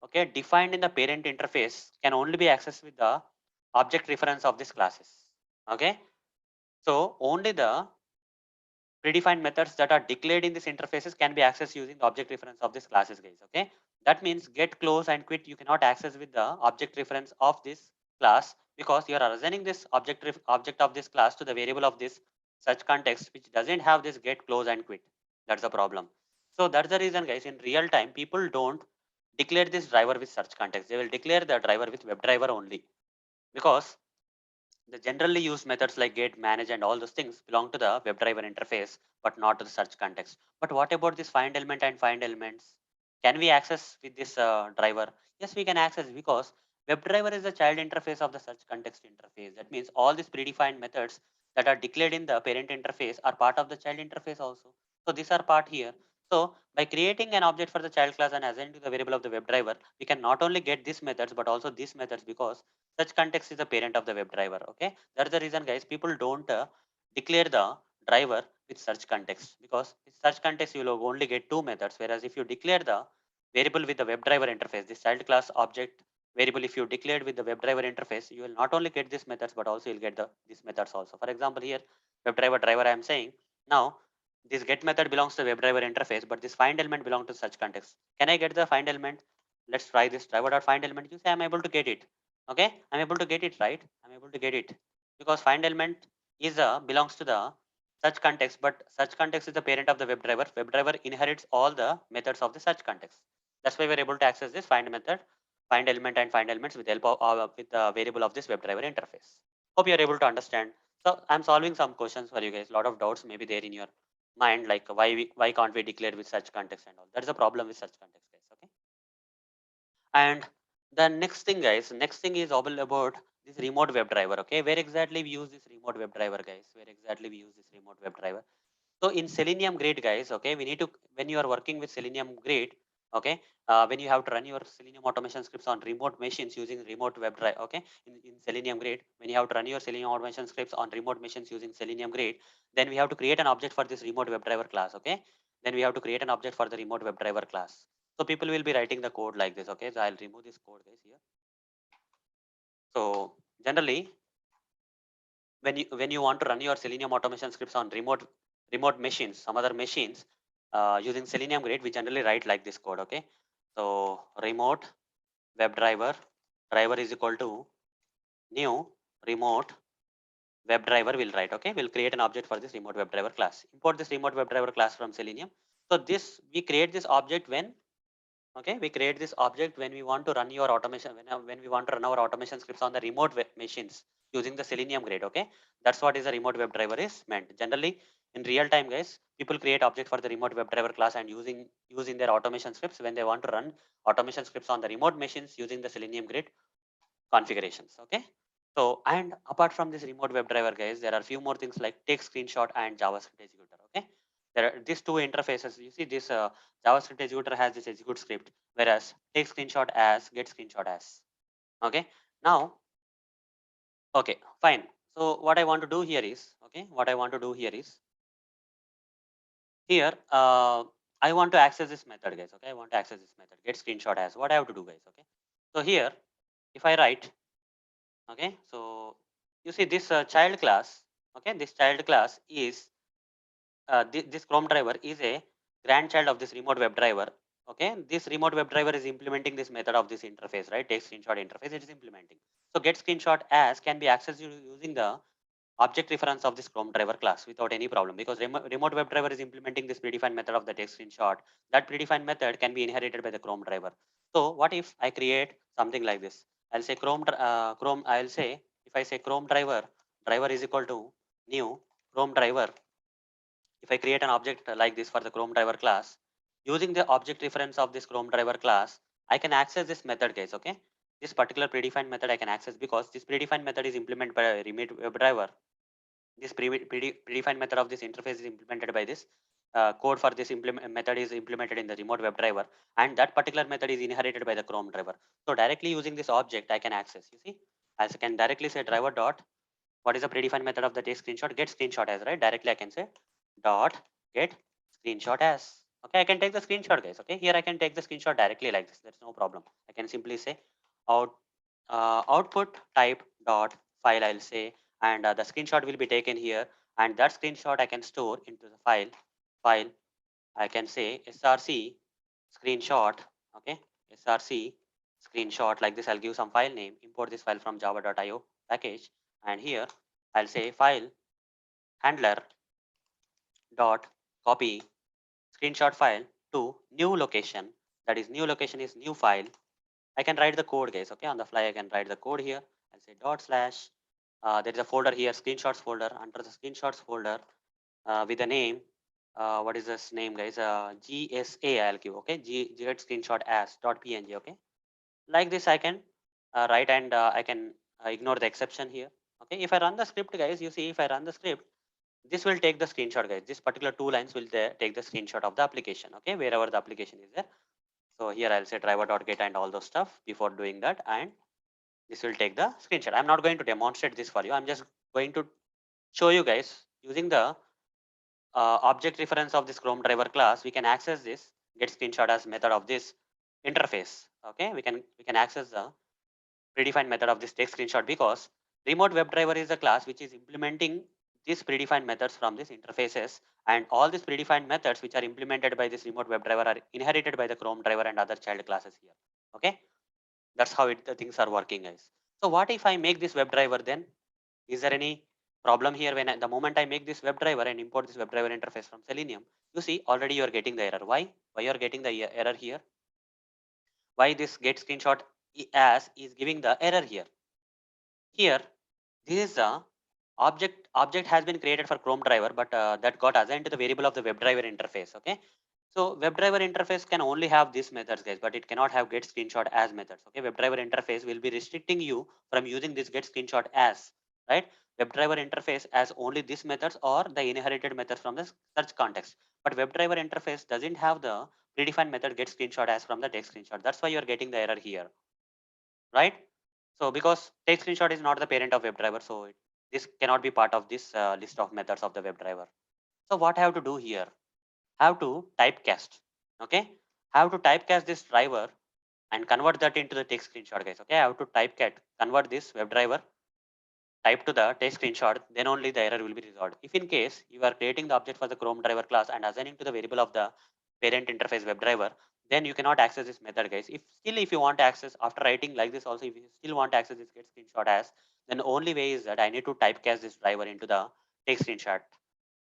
Speaker 1: okay defined in the parent interface can only be accessed with the object reference of these classes. Okay, so only the predefined methods that are declared in these interfaces can be accessed using the object reference of these classes, guys. Okay, that means get, close and quit you cannot access with the object reference of this class because you are assigning this object of this class to the variable of this search context which doesn't have this get, close and quit. That's the problem. So that's the reason, guys, in real time people don't declare this driver with search context. They will declare the driver with WebDriver only because the generally used methods like get, manage, and all those things belong to the WebDriver interface, but not to the search context. But what about this find element and find elements? Can we access with this driver? Yes, we can access because WebDriver is the child interface of the search context interface. That means all these predefined methods that are declared in the parent interface are part of the child interface also. So these are part here. So by creating an object for the child class and assigning to the variable of the WebDriver, we can not only get these methods but also these methods, because search context is the parent of the WebDriver. Okay, that's the reason, guys. People don't declare the driver with search context, because with search context you will only get two methods. Whereas if you declare the variable with the WebDriver interface, this child class object variable, if you declared with the WebDriver interface, you will not only get these methods but also you'll get these methods also. For example, here WebDriver driver I am saying now this get method belongs to WebDriver interface, but this find element belongs to search context. Can I get the find element? Let's try this driver.find element. You say I'm able to get it. Okay, I'm able to get it, right? I'm able to get it because find element is belongs to the search context, but search context is the parent of the WebDriver. WebDriver inherits all the methods of the search context. That's why we're able to access this find method, find element and find elements with help of with the variable of this WebDriver interface. Hope you are able to understand. So I'm solving some questions for you guys. A lot of doubts may be there in your mind, like why can't we declare with such context and all. That's a problem with such context, guys. Okay. And the next thing, guys, next thing is all about this remote WebDriver. Okay, where exactly we use this remote WebDriver, guys? Where exactly we use this remote WebDriver? So in Selenium Grid, guys, okay, we need to, when you are working with Selenium Grid, okay, when you have to run your Selenium automation scripts on remote machines using remote WebDriver, okay, in Selenium Grid, when you have to run your Selenium automation scripts on remote machines using Selenium Grid, then we have to create an object for this remote WebDriver class, okay. Then we have to create an object for the remote WebDriver class. So people will be writing the code like this, okay. So I'll remove this code, guys, here. So generally, when you want to run your Selenium automation scripts on remote machines, some other machines, using Selenium Grid, we generally write like this code. Okay, so remote WebDriver driver is equal to new remote WebDriver. Will write. Okay, we'll create an object for this remote WebDriver class. Import this remote WebDriver class from Selenium. So this we create this object when, okay, we create this object when we want to run your automation, when we want to run our automation scripts on the remote machines using the Selenium Grid. Okay, that's what is a remote WebDriver is meant. Generally, in real time, guys, people create object for the remote WebDriver class and using their automation scripts when they want to run automation scripts on the remote machines using the Selenium Grid configurations. Okay. So, and apart from this remote WebDriver, guys, there are few more things like TakesScreenshot and JavaScript executor. Okay, there are these two interfaces. You see, this JavaScript executor has this execute script, whereas TakesScreenshotAs getScreenshotAs. Okay, now, okay, fine. So what I want to do here is, okay, what I want to do here is here. I want to access this method, guys. Okay, I want to access this method getScreenshotAs. What I have to do, guys. Okay, so here, if I write, okay, so you see this child class, okay, this child class is this ChromeDriver is a grandchild of this remote WebDriver. Okay, this remote WebDriver is implementing this method of this interface, right? Take screenshot interface, it is implementing. So get screenshot as can be accessed using the object reference of this ChromeDriver class without any problem, because remote WebDriver is implementing this predefined method of the take screenshot. That predefined method can be inherited by the ChromeDriver. So what if I create something like this? I'll say I'll say, if I say ChromeDriver driver is equal to new ChromeDriver. If I create an object like this for the ChromeDriver class, using the object reference of this ChromeDriver class, I can access this method, guys. Okay, this particular predefined method I can access because this predefined method is implemented by a remote WebDriver. This predefined method of this interface is implemented by this code for this method is implemented in the remote WebDriver, and that particular method is inherited by the ChromeDriver. So directly using this object, I can access. You see, I can directly say driver dot, what is the predefined method of the take screenshot? Get screenshot as, right? Directly I can say dot get screenshot as. Okay, I can take the screenshot, guys. Okay, here I can take the screenshot directly like this. There's no problem. I can simply say out output type dot file, I'll say, and the screenshot will be taken here, and that screenshot I can store into the file. I can say src screenshot. Okay, src screenshot like this. I'll give some file name, import this file from java.io package, and here I'll say file handler dot copy screenshot file to new location. That is, new location is new file. I can write the code, guys. Okay, on the fly I can write the code here. I'll say dot slash, there is a folder here, screenshots folder. Under the screenshots folder, with the name, what is this name, guys? GSA I'll give. Okay, get screenshot as dot png. Okay, like this I can right, and I can ignore the exception here. Okay, if I run the script, guys, you see, if I run the script, this will take the screenshot, guys. This particular two lines will take the screenshot of the application. Okay, wherever the application is there. So here I'll say driver.get and all those stuff before doing that, and this will take the screenshot. I'm not going to demonstrate this for you. I'm just going to show you guys using the object reference of this ChromeDriver class. We can access this get screenshot as method of this interface. Okay, we can access the predefined method of this text screenshot because remote WebDriver is a class which is implementing these predefined methods from these interfaces, and all these predefined methods which are implemented by this remote WebDriver are inherited by the ChromeDriver and other child classes here. Okay, that's how the things are working, guys. So what if I make this WebDriver then? Is there any problem here when the moment I make this WebDriver and import this WebDriver interface from Selenium? You see already you are getting the error. Why? Why you are getting the error here? Why this get screenshot as is giving the error here? Here, this is a object has been created for ChromeDriver, but that got assigned to the variable of the WebDriver interface. Okay, so WebDriver interface can only have these methods, guys, but it cannot have get screenshot as methods. Okay, WebDriver interface will be restricting you from using this get screenshot as, right? WebDriver interface as only these methods or the inherited methods from the search context. But WebDriver interface doesn't have the predefined method get screenshot as from the text screenshot. That's why you're getting the error here, right? So because take screenshot is not the parent of WebDriver, so this cannot be part of this list of methods of the WebDriver. So what I have to do here? I have to typecast. Okay, I have to typecast this driver and convert that into the text screenshot, guys. Okay, I have to typecast, convert this WebDriver type to the text screenshot, then only the error will be resolved. If in case you are creating the object for the ChromeDriver class and assigning to the variable of the parent interface WebDriver, then you cannot access this method, guys. If you want to access after writing like this also, if you still want to access this get screenshot as, then the only way is that I need to typecast this driver into the text screenshot.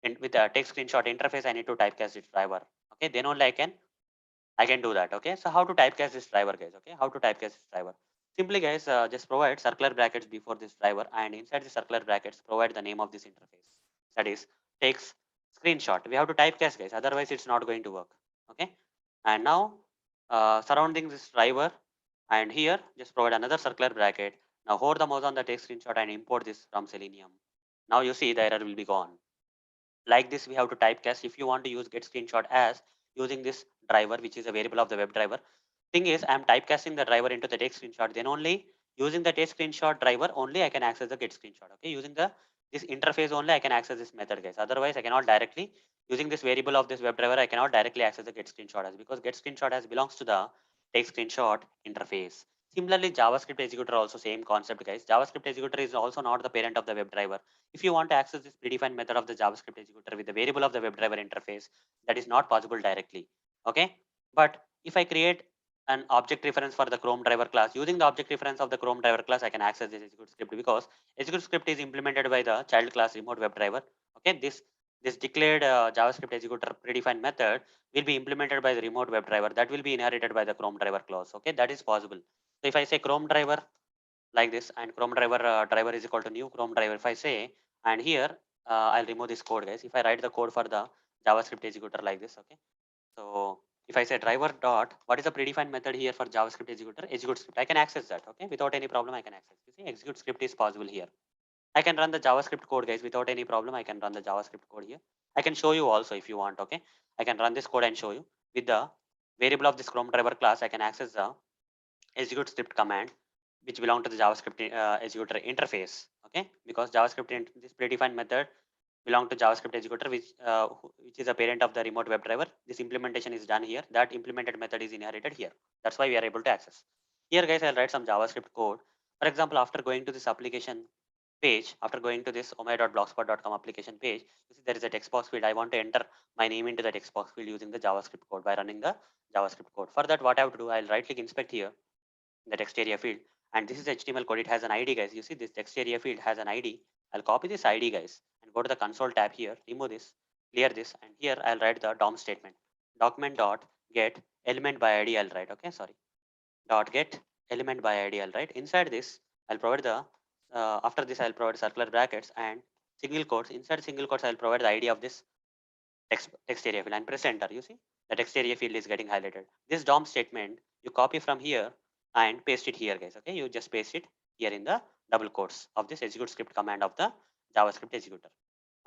Speaker 1: And with the text screenshot interface, I need to typecast this driver. Okay, then only I can do that. Okay, so how to typecast this driver, guys? Okay, how to typecast this driver? Simply, guys, just provide circular brackets before this driver, and inside the circular brackets, provide the name of this interface. That is takes screenshot. We have to typecast, guys. Otherwise, it's not going to work. Okay, and now surrounding this driver, and here just provide another circular bracket. Now hold the mouse on the text screenshot and import this from Selenium. Now you see the error will be gone. Like this, we have to typecast. If you want to use get screenshot as using this driver, which is a variable of the WebDriver, thing is I'm typecasting the driver into the text screenshot, then only using the text screenshot driver only I can access the get screenshot. Okay, using the this interface only I can access this method, guys. Otherwise I cannot directly using this variable of this WebDriver, I cannot directly access the get screenshot as, because get screenshot as belongs to the text screenshot interface. Similarly, JavaScript executor also same concept, guys. JavaScript executor is also not the parent of the WebDriver. If you want to access this predefined method of the JavaScript executor with the variable of the WebDriver interface, that is not possible directly. Okay, but if I create an object reference for the ChromeDriver class, using the object reference of the ChromeDriver class, I can access this executeScript because executeScript is implemented by the child class RemoteWebDriver. Okay, this declared JavaScript executor predefined method will be implemented by the RemoteWebDriver, that will be inherited by the ChromeDriver class. Okay, that is possible. So if I say ChromeDriver like this, and ChromeDriver driver is equal to new ChromeDriver, if I say, and here I'll remove this code, guys. If I write the code for the JavaScript executor like this, okay, so if I say driver dot, what is the predefined method here for JavaScript executor? Execute script. I can access that. Okay, without any problem, I can access. You see, execute script is possible here. I can run the JavaScript code, guys, without any problem. I can run the JavaScript code here. I can show you also if you want. Okay, I can run this code and show you with the variable of this ChromeDriver class. I can access the execute script command, which belong to the JavaScript executor interface. Okay, because this predefined method belong to JavaScript executor, which is a parent of the remote WebDriver. This implementation is done here. That implemented method is inherited here. That's why we are able to access. Here, guys, I'll write some JavaScript code. For example, after going to this application page, after going to this omai.blogspot.com application page, you see there is a text box field. I want to enter my name into the text box field using the JavaScript code by running the JavaScript code. For that, what I have to do, I'll right click inspect here, the text area field, and this is HTML code. It has an ID, guys. You see this text area field has an ID. I'll copy this ID, guys, and go to the console tab here, remove this, clear this, and here I'll write the DOM statement, document dot get element by ID. I'll write, okay, sorry, dot get element by ID. I'll write inside this. I'll provide the after this I'll provide circular brackets and single quotes. Inside single quotes I'll provide the ID of this text area field and press enter. You see the text area field is getting highlighted. This DOM statement you copy from here and paste it here, guys. Okay, you just paste it here in the double quotes of this execute script command of the JavaScript executor.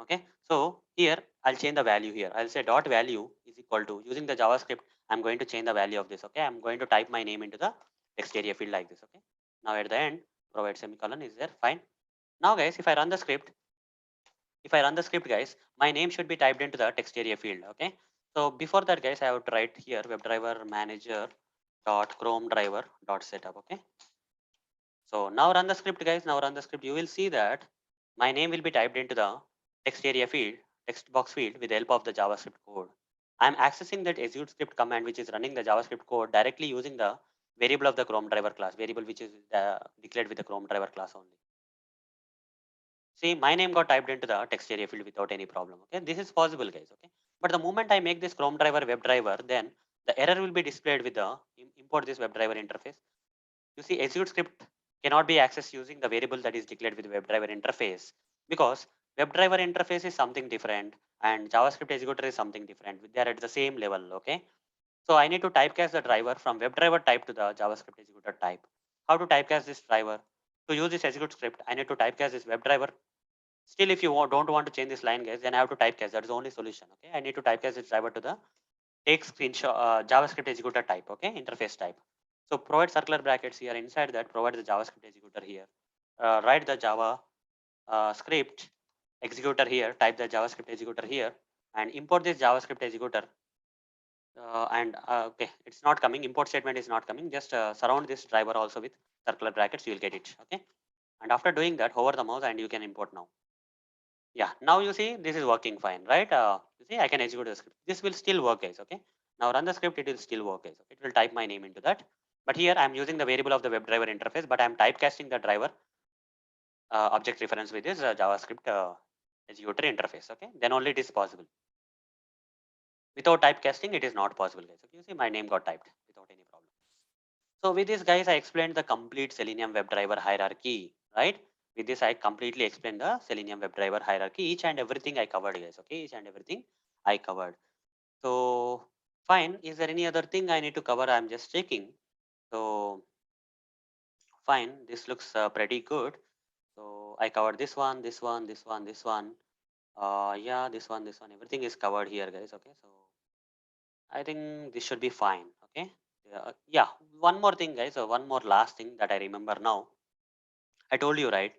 Speaker 1: Okay, so here I'll change the value here. I'll say dot value is equal to, using the JavaScript, I'm going to change the value of this. Okay, I'm going to type my name into the text area field like this. Okay, now at the end, provide semicolon is there. Fine. Now, guys, if I run the script, guys, my name should be typed into the text area field. Okay, so before that, guys, I have to write here WebDriver manager dot ChromeDriver dot setup. Okay, so now run the script, guys. Now run the script. You will see that my name will be typed into the text area field, text box field with the help of the JavaScript code. I'm accessing that execute script command, which is running the JavaScript code directly using the variable of the ChromeDriver class, variable which is declared with the ChromeDriver class only. See, my name got typed into the text area field without any problem. Okay, this is possible, guys. Okay, but the moment I make this ChromeDriver WebDriver, then the error will be displayed with the import this WebDriver interface. You see, execute script cannot be accessed using the variable that is declared with WebDriver interface, because WebDriver interface is something different and JavaScript executor is something different. They are at the same level. Okay, so I need to typecast the driver from WebDriver type to the JavaScript executor type. How to typecast this driver? To use this execute script, I need to typecast this WebDriver. Still, if you don't want to change this line, guys, then I have to typecast. That is the only solution. Okay, I need to typecast this driver to the TakesScreenshot JavaScript executor type. Okay, interface type. So provide circular brackets here. Inside that, provide the JavaScript executor here. Write the Java script executor here. Type the JavaScript executor here, and import this JavaScript executor. Okay, it's not coming. Import statement is not coming. Just surround this driver also with circular brackets. You will get it. Okay, and after doing that, hover the mouse and you can import now. Yeah, now you see this is working fine, right? You see, I can execute the script. This will still work, guys. Okay. Now run the script. It will still work, guys. It will type my name into that. But here I'm using the variable of the WebDriver interface, but I'm typecasting the driver object reference with this JavaScript executor interface. Okay. Then only it is possible. Without typecasting, it is not possible, guys. Okay. You see, my name got typed without any problem. So with this, guys, I explained the complete Selenium WebDriver hierarchy, right? With this, I completely explained the Selenium WebDriver hierarchy. Each and everything I covered, guys. Okay, each and everything I covered. So fine. Is there any other thing I need to cover? I'm just checking. So fine. This looks pretty good. So I covered this one, this one, this one, this one. Yeah, this one, this one. Everything is covered here, guys. Okay. So I think this should be fine. Okay. Yeah. One more thing, guys. One more last thing that I remember now. I told you, right?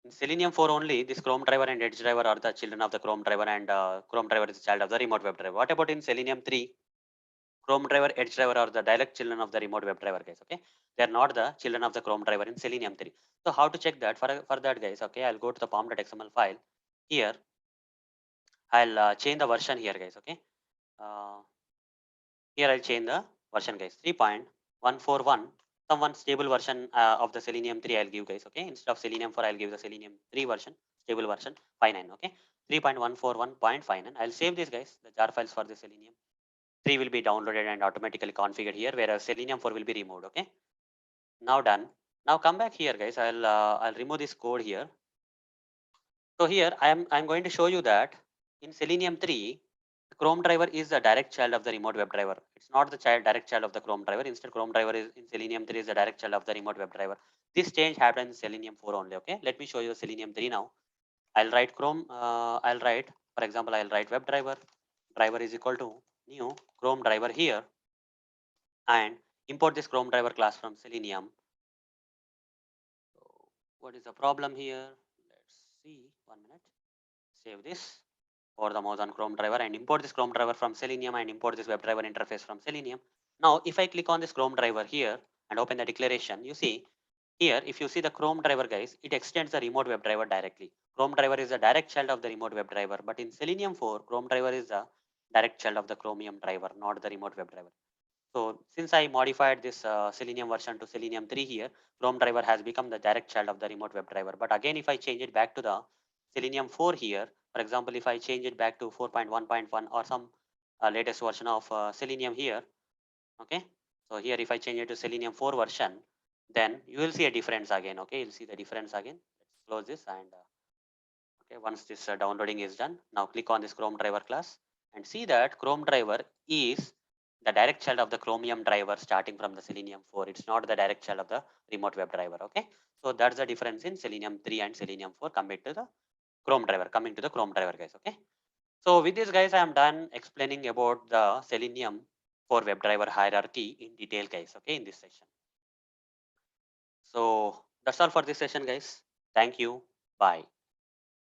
Speaker 1: In Selenium 4 only, this ChromeDriver and EdgeDriver are the children of the ChromeDriver, and ChromeDriver is the child of the remote WebDriver. What about in Selenium 3? ChromeDriver, EdgeDriver are the direct children of the remote WebDriver, guys. Okay, they are not the children of the ChromeDriver in Selenium 3. So how to check that? For that, guys, okay, I'll go to the pom.xml file. Here, I'll change the version here, guys. Okay, uh, here I'll change the version, guys. 3.141. Some one stable version of the Selenium 3 I'll give, guys. Okay, instead of Selenium 4, I'll give the Selenium 3 version, stable version 59. Okay, 3.141.59. I'll save this, guys, the jar files for the Selenium 3 will be downloaded and automatically configured here, whereas Selenium 4 will be removed. Okay, now done. Now come back here, guys. I'll remove this code here. So here I'm going to show you that in Selenium 3, ChromeDriver is the direct child of the remote WebDriver. It's not the direct child of the ChromeDriver. Instead, ChromeDriver is in Selenium 3 is the direct child of the remote WebDriver. This change happened in Selenium 4 only. Okay, let me show you Selenium 3 now. I'll write I'll write, for example, I'll write WebDriver. Driver is equal to new ChromeDriver here, and import this ChromeDriver class from Selenium. So what is the problem here? Let's see. 1 minute. Save this. Or the mouse on ChromeDriver and import this ChromeDriver from Selenium and import this WebDriver interface from Selenium. Now, if I click on this ChromeDriver here and open the declaration, you see here, if you see the ChromeDriver, guys, it extends the remote WebDriver directly. ChromeDriver is a direct child of the remote WebDriver, but in Selenium 4, ChromeDriver is a direct child of the ChromiumDriver, not the remote WebDriver. So since I modified this Selenium version to Selenium 3 here, ChromeDriver has become the direct child of the remote WebDriver. But again, if I change it back to the Selenium 4 here, for example, if I change it back to 4.1.1 or some latest version of Selenium here, okay. So here, if I change it to Selenium 4 version, then you will see a difference again. Okay, you'll see the difference again. Let's close this and okay, once this downloading is done, now click on this ChromeDriver class and see that ChromeDriver is the direct child of the Chromium driver starting from the Selenium 4. It's not the direct child of the remote WebDriver. Okay. So that's the difference in Selenium 3 and Selenium 4 compared to the ChromeDriver, coming to the ChromeDriver, guys. Okay. So with this, guys, I am done explaining about the Selenium for WebDriver hierarchy in detail, guys. Okay, in this session. So that's all for this session, guys. Thank you. Bye.